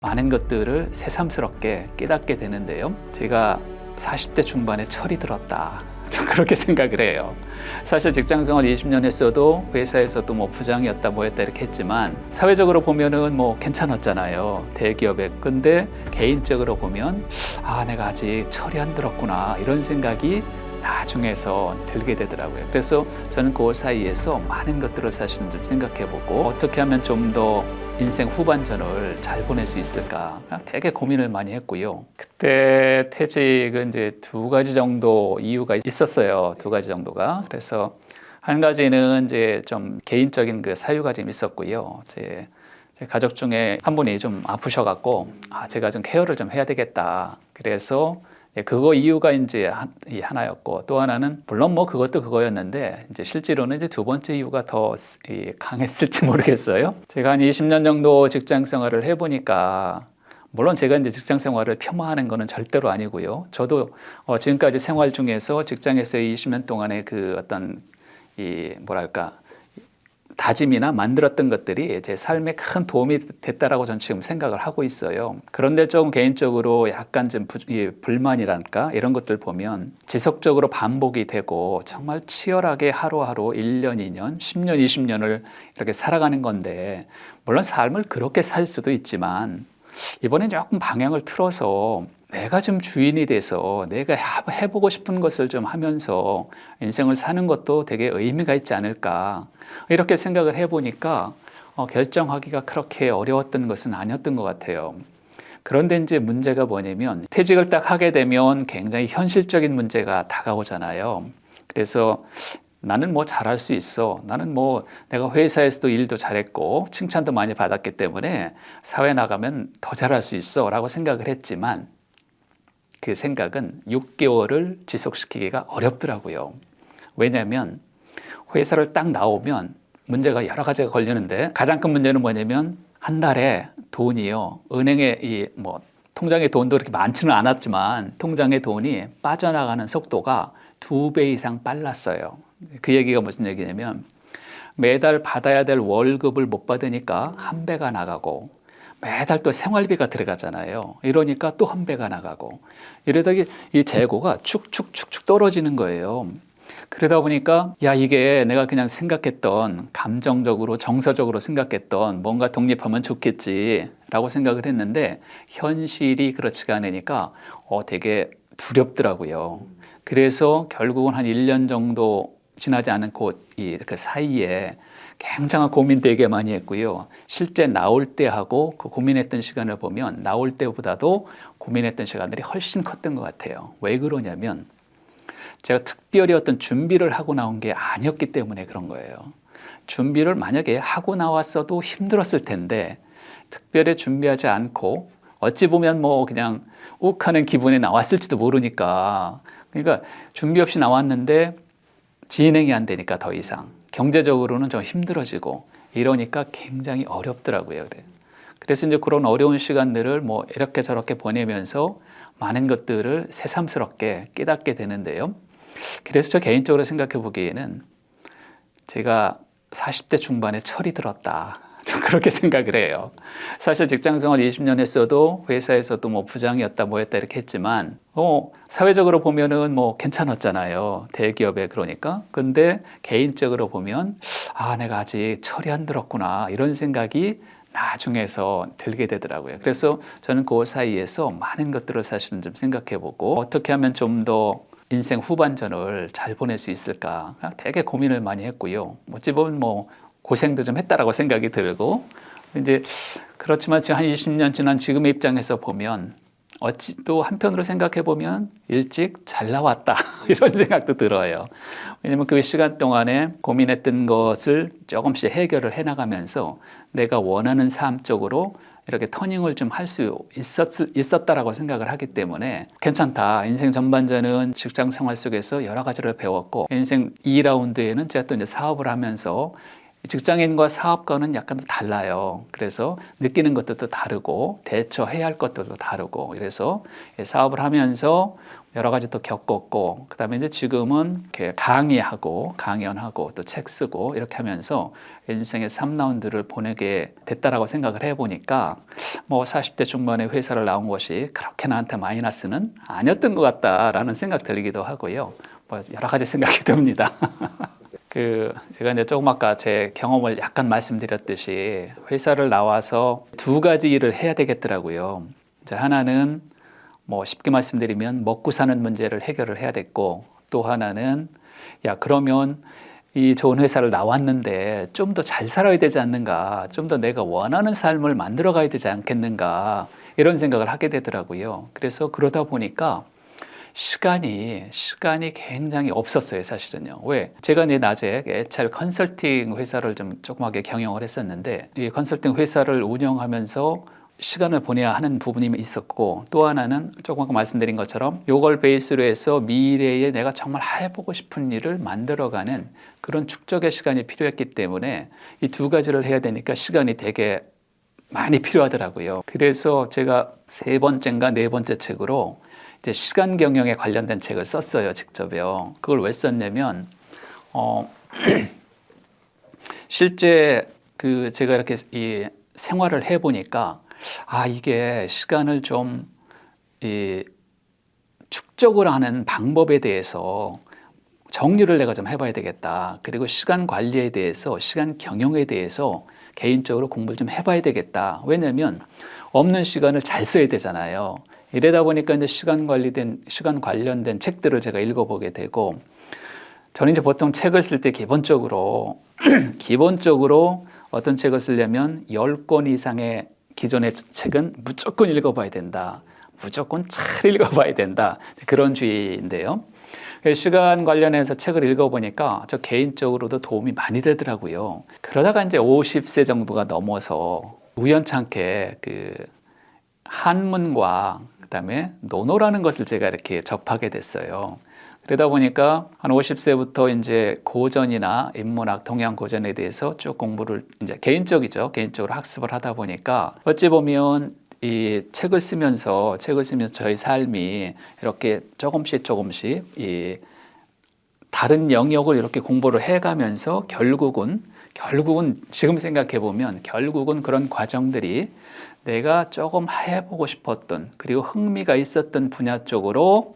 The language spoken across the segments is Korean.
많은 것들을 새삼스럽게 깨닫게 되는데요. 제가 40대 중반에 철이 들었다. 좀 그렇게 생각을 해요. 사실 직장생활 20년 했어도 회사에서도 뭐 부장이었다 뭐였다 이렇게 했지만 사회적으로 보면은 뭐 괜찮았잖아요. 대기업에. 근데 개인적으로 보면 내가 아직 철이 안 들었구나 이런 생각이 나중에서 들게 되더라고요. 그래서 저는 그 사이에서 많은 것들을 사실은 좀 생각해보고 어떻게 하면 좀 더 인생 후반전을 잘 보낼 수 있을까 되게 고민을 많이 했고요. 그때 퇴직은 이제 두 가지 정도 이유가 있었어요. 두 가지 정도가. 그래서 한 가지는 이제 좀 개인적인 그 사유가 좀 있었고요. 제 가족 중에 한 분이 좀 아프셔갖고 제가 좀 케어를 좀 해야 되겠다. 그래서 그거 이유가 이제 하나였고, 또 하나는 물론 뭐 그것도 그거였는데 이제 실제로는 이제 두 번째 이유가 더 강했을지 모르겠어요. 제가 한 20년 정도 직장 생활을 해보니까 물론 제가 이제 직장 생활을 폄하하는 거는 절대로 아니고요. 저도 지금까지 생활 중에서 직장에서의 20년 동안의 그 어떤 뭐랄까 다짐이나 만들었던 것들이 제 삶에 큰 도움이 됐다라고 저는 지금 생각을 하고 있어요. 그런데 좀 개인적으로 약간 좀 불만이랄까 이런 것들 보면 지속적으로 반복이 되고 정말 치열하게 하루하루 1년, 2년, 10년, 20년을 이렇게 살아가는 건데 물론 삶을 그렇게 살 수도 있지만 이번엔 조금 방향을 틀어서 내가 좀 주인이 돼서 내가 해보고 싶은 것을 좀 하면서 인생을 사는 것도 되게 의미가 있지 않을까 이렇게 생각을 해보니까 결정하기가 그렇게 어려웠던 것은 아니었던 것 같아요. 그런데 이제 문제가 뭐냐면 퇴직을 딱 하게 되면 굉장히 현실적인 문제가 다가오잖아요. 그래서 나는 뭐 잘할 수 있어. 나는 뭐 내가 회사에서도 일도 잘했고 칭찬도 많이 받았기 때문에 사회 나가면 더 잘할 수 있어 라고 생각을 했지만 그 생각은 6개월을 지속시키기가 어렵더라고요. 왜냐하면 회사를 딱 나오면 문제가 여러 가지가 걸리는데 가장 큰 문제는 뭐냐면 한 달에 돈이요. 은행에 통장에 돈도 그렇게 많지는 않았지만 통장에 돈이 빠져나가는 속도가 2배 이상 빨랐어요. 그 얘기가 무슨 얘기냐면 매달 받아야 될 월급을 못 받으니까 1배가 나가고 매달 또 생활비가 들어가잖아요. 이러니까 또 1배가 나가고 이러다 이 재고가 축축축축 떨어지는 거예요. 그러다 보니까 이게 내가 그냥 생각했던 감정적으로 정서적으로 생각했던 뭔가 독립하면 좋겠지라고 생각을 했는데 현실이 그렇지가 않으니까 되게 두렵더라고요. 그래서 결국은 한 1년 정도 지나지 않은 그 사이에 굉장한 고민 되게 많이 했고요. 실제 나올 때 하고 그 고민했던 시간을 보면 나올 때보다도 고민했던 시간들이 훨씬 컸던 것 같아요. 왜 그러냐면 제가 특별히 어떤 준비를 하고 나온 게 아니었기 때문에 그런 거예요. 준비를 만약에 하고 나왔어도 힘들었을 텐데 특별히 준비하지 않고 어찌 보면 뭐 그냥 욱하는 기분에 나왔을지도 모르니까 그러니까 준비 없이 나왔는데 진행이 안 되니까 더 이상 경제적으로는 좀 힘들어지고 이러니까 굉장히 어렵더라고요. 그래서 이제 그런 어려운 시간들을 뭐 이렇게 저렇게 보내면서 많은 것들을 새삼스럽게 깨닫게 되는데요. 그래서 저 개인적으로 생각해 보기에는 제가 40대 중반에 철이 들었다. 좀 그렇게 생각을 해요. 사실 직장생활 20년 했어도 회사에서도 뭐 부장이었다 뭐였다 이렇게 했지만 사회적으로 보면은 뭐 괜찮았잖아요. 대기업에 그러니까. 근데 개인적으로 보면 내가 아직 철이 안 들었구나 이런 생각이 나중에서 들게 되더라고요. 그래서 저는 그 사이에서 많은 것들을 사실은 좀 생각해보고 어떻게 하면 좀 더 인생 후반전을 잘 보낼 수 있을까 되게 고민을 많이 했고요. 어찌 보면 뭐 고생도 좀 했다라고 생각이 들고 이제 그렇지만 지금 한 20년 지난 지금의 입장에서 보면 어찌 또 한편으로 생각해 보면 일찍 잘 나왔다 이런 생각도 들어요. 왜냐하면 그 시간 동안에 고민했던 것을 조금씩 해결을 해나가면서 내가 원하는 삶 쪽으로 이렇게 터닝을 좀 할 수 있었다라고 생각을 하기 때문에 괜찮다. 인생 전반전은 직장 생활 속에서 여러 가지를 배웠고 인생 2라운드에는 제가 또 이제 사업을 하면서 직장인과 사업가는 약간 또 달라요. 그래서 느끼는 것들도 다르고 대처해야 할 것들도 다르고, 그래서 사업을 하면서 여러 가지 또 겪었고, 그다음에 이제 지금은 이렇게 강의하고 강연하고 또 책 쓰고 이렇게 하면서 인생의 3라운드를 보내게 됐다라고 생각을 해보니까, 뭐 40대 중반에 회사를 나온 것이 그렇게 나한테 마이너스는 아니었던 것 같다라는 생각 들기도 하고요. 뭐 여러 가지 생각이 듭니다. 제가 이제 조금 아까 제 경험을 약간 말씀드렸듯이 회사를 나와서 두 가지 일을 해야 되겠더라고요. 이제 하나는 뭐 쉽게 말씀드리면 먹고 사는 문제를 해결을 해야 됐고, 또 하나는 야, 그러면 이 좋은 회사를 나왔는데 좀 더 잘 살아야 되지 않는가, 좀 더 내가 원하는 삶을 만들어 가야 되지 않겠는가, 이런 생각을 하게 되더라고요. 그래서 그러다 보니까 시간이 굉장히 없었어요, 사실은요. 왜? 제가 낮에 HR 컨설팅 회사를 좀 조그맣게 경영을 했었는데, 이 컨설팅 회사를 운영하면서 시간을 보내야 하는 부분이 있었고, 또 하나는 조금 아까 말씀드린 것처럼 이걸 베이스로 해서 미래에 내가 정말 해보고 싶은 일을 만들어가는 그런 축적의 시간이 필요했기 때문에 이 두 가지를 해야 되니까 시간이 되게 많이 필요하더라고요. 그래서 제가 세 번째인가 네 번째 책으로 이제 시간 경영에 관련된 책을 썼어요, 직접요. 그걸 왜 썼냐면, 실제 제가 이렇게 이 생활을 해보니까, 이게 시간을 좀 축적을 하는 방법에 대해서 정리를 내가 좀 해봐야 되겠다. 그리고 시간 관리에 대해서, 시간 경영에 대해서 개인적으로 공부를 좀 해봐야 되겠다. 왜냐하면 없는 시간을 잘 써야 되잖아요. 이러다 보니까 이제 시간 관련된 책들을 제가 읽어보게 되고, 저는 이제 보통 책을 쓸 때 기본적으로 어떤 책을 쓰려면 10권 이상의 기존의 책은 무조건 읽어봐야 된다. 무조건 잘 읽어봐야 된다. 그런 주의인데요. 시간 관련해서 책을 읽어보니까 저 개인적으로도 도움이 많이 되더라고요. 그러다가 이제 50세 정도가 넘어서 우연찮게 한문과 그다음에 논어라는 것을 제가 이렇게 접하게 됐어요. 그러다 보니까 한 50세부터 이제 고전이나 인문학, 동양 고전에 대해서 쭉 공부를 이제 개인적으로 학습을 하다 보니까, 어찌 보면 이 책을 쓰면서 저희 삶이 이렇게 조금씩 이 다른 영역을 이렇게 공부를 해가면서 결국은 지금 생각해 보면 결국은 그런 과정들이 내가 조금 해보고 싶었던, 그리고 흥미가 있었던 분야 쪽으로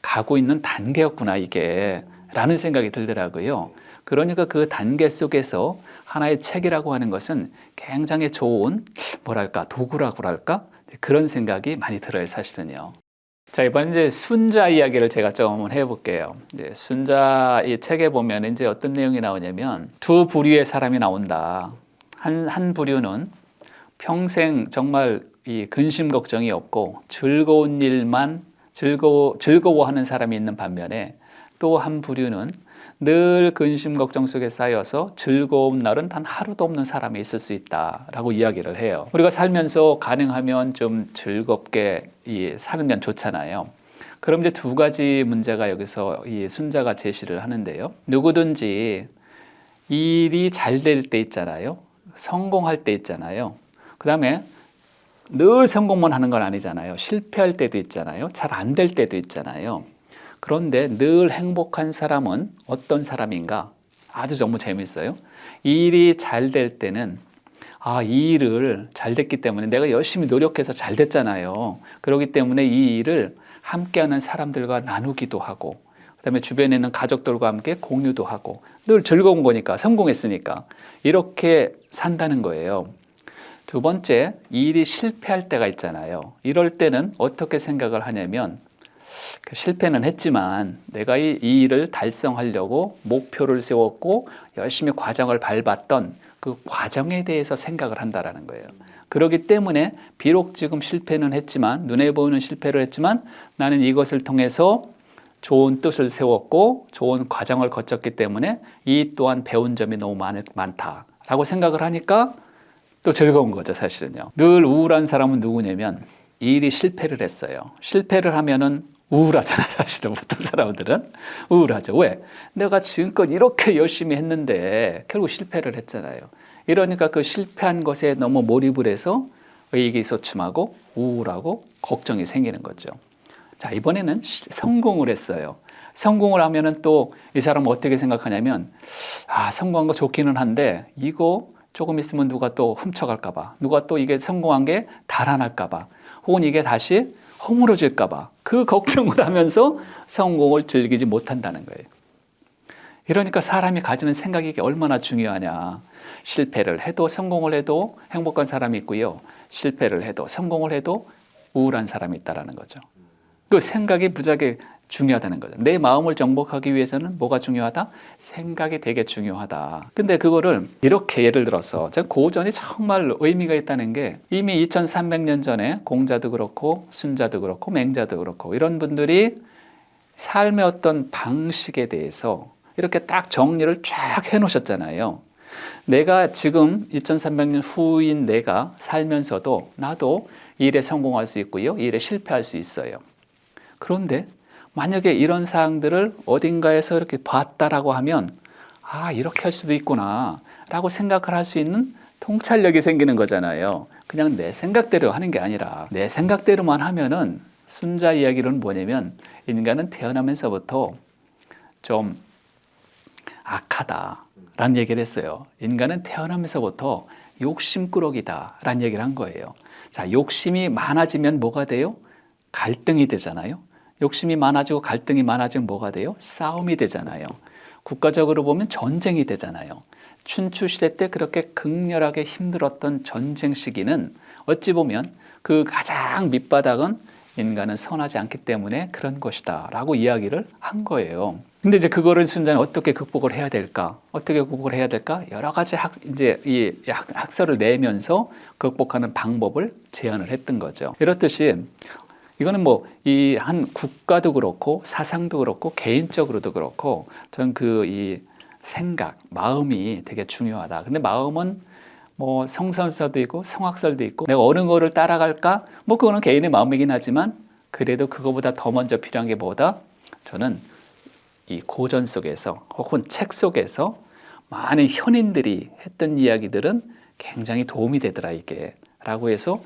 가고 있는 단계였구나, 이게 라는 생각이 들더라고요. 그러니까 그 단계 속에서 하나의 책이라고 하는 것은 굉장히 좋은 도구라고 할까, 그런 생각이 많이 들어요, 사실은요. 자, 이번 이제 순자 이야기를 제가 좀 해볼게요. 순자 이 책에 보면 이제 어떤 내용이 나오냐면, 두 부류의 사람이 나온다. 한 부류는 평생 정말 이 근심 걱정이 없고 즐거운 일만 즐거워하는 사람이 있는 반면에, 또 한 부류는 늘 근심 걱정 속에 쌓여서 즐거운 날은 단 하루도 없는 사람이 있을 수 있다라고 이야기를 해요. 우리가 살면서 가능하면 좀 즐겁게 살면 좋잖아요. 그럼 이제 두 가지 문제가 여기서 이 순자가 제시를 하는데요. 누구든지 일이 잘 될 때 있잖아요. 성공할 때 있잖아요. 그 다음에 늘 성공만 하는 건 아니잖아요. 실패할 때도 있잖아요. 잘 안 될 때도 있잖아요. 그런데 늘 행복한 사람은 어떤 사람인가? 아주 너무 재밌어요. 일이 잘 될 때는 이 일을 잘 됐기 때문에 내가 열심히 노력해서 잘 됐잖아요. 그렇기 때문에 이 일을 함께하는 사람들과 나누기도 하고, 그다음에 주변에 있는 가족들과 함께 공유도 하고, 늘 즐거운 거니까, 성공했으니까 이렇게 산다는 거예요. 두 번째, 이 일이 실패할 때가 있잖아요. 이럴 때는 어떻게 생각을 하냐면, 실패는 했지만 내가 이 일을 달성하려고 목표를 세웠고 열심히 과정을 밟았던 그 과정에 대해서 생각을 한다라는 거예요. 그렇기 때문에 비록 지금 실패는 했지만, 눈에 보이는 실패를 했지만, 나는 이것을 통해서 좋은 뜻을 세웠고 좋은 과정을 거쳤기 때문에 이 또한 배운 점이 너무 많다라고 생각을 하니까 또 즐거운 거죠, 사실은요. 늘 우울한 사람은 누구냐면, 이 일이 실패를 했어요. 실패를 하면은 우울하잖아. 사실은 보통 사람들은 우울하죠. 왜? 내가 지금껏 이렇게 열심히 했는데 결국 실패를 했잖아요. 이러니까 그 실패한 것에 너무 몰입을 해서 의기소침하고 우울하고 걱정이 생기는 거죠. 자, 이번에는 성공을 했어요. 성공을 하면은 또 이 사람은 어떻게 생각하냐면, 아, 성공한 거 좋기는 한데 이거 조금 있으면 누가 또 훔쳐갈까 봐, 누가 또 이게 성공한 게 달아날까 봐, 혹은 이게 다시 허물어질까 봐 그 걱정을 하면서 성공을 즐기지 못한다는 거예요. 이러니까 사람이 가지는 생각이 얼마나 중요하냐. 실패를 해도 성공을 해도 행복한 사람이 있고요. 실패를 해도 성공을 해도 우울한 사람이 있다는 거죠. 그 생각이 무지하게 중요하다는 거죠. 내 마음을 정복하기 위해서는 뭐가 중요하다? 생각이 되게 중요하다. 근데 그거를 이렇게 예를 들어서 제가 고전이 정말 의미가 있다는 게 이미 2300년 전에 공자도 그렇고 순자도 그렇고 맹자도 그렇고 이런 분들이 삶의 어떤 방식에 대해서 이렇게 딱 정리를 쫙 해놓으셨잖아요. 내가 지금 2300년 후인 내가 살면서도 나도 이 일에 성공할 수 있고요. 이 일에 실패할 수 있어요. 그런데 만약에 이런 사항들을 어딘가에서 이렇게 봤다라고 하면 아, 이렇게 할 수도 있구나 라고 생각을 할 수 있는 통찰력이 생기는 거잖아요. 그냥 내 생각대로 하는 게 아니라 내 생각대로만 하면은 순자 이야기로는 뭐냐면 인간은 태어나면서부터 좀 악하다라는 얘기를 했어요. 인간은 태어나면서부터 욕심꾸러기다라는 얘기를 한 거예요. 자, 욕심이 많아지면 뭐가 돼요? 갈등이 되잖아요. 욕심이 많아지고 갈등이 많아지면 뭐가 돼요? 싸움이 되잖아요. 국가적으로 보면 전쟁이 되잖아요. 춘추시대 때 그렇게 극렬하게 힘들었던 전쟁 시기는 어찌 보면 그 가장 밑바닥은 인간은 선하지 않기 때문에 그런 것이다 라고 이야기를 한 거예요. 근데 이제 그거를 순자는 어떻게 극복을 해야 될까? 어떻게 극복을 해야 될까? 여러 가지 학설을 내면서 극복하는 방법을 제안을 했던 거죠. 이렇듯이 이거는 뭐 이 한 국가도 그렇고 사상도 그렇고 개인적으로도 그렇고 저는 이 생각, 마음이 되게 중요하다. 근데 마음은 뭐 성선설도 있고 성악설도 있고 내가 어느 거를 따라갈까? 뭐 그거는 개인의 마음이긴 하지만 그래도 그거보다 더 먼저 필요한 게 뭐다? 저는 이 고전 속에서 혹은 책 속에서 많은 현인들이 했던 이야기들은 굉장히 도움이 되더라 이게 라고 해서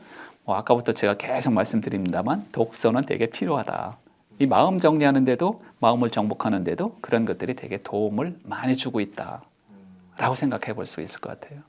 아까부터 제가 계속 말씀드립니다만 독서는 되게 필요하다. 이 마음 정리하는데도 마음을 정복하는데도 그런 것들이 되게 도움을 많이 주고 있다라고 생각해 볼 수 있을 것 같아요.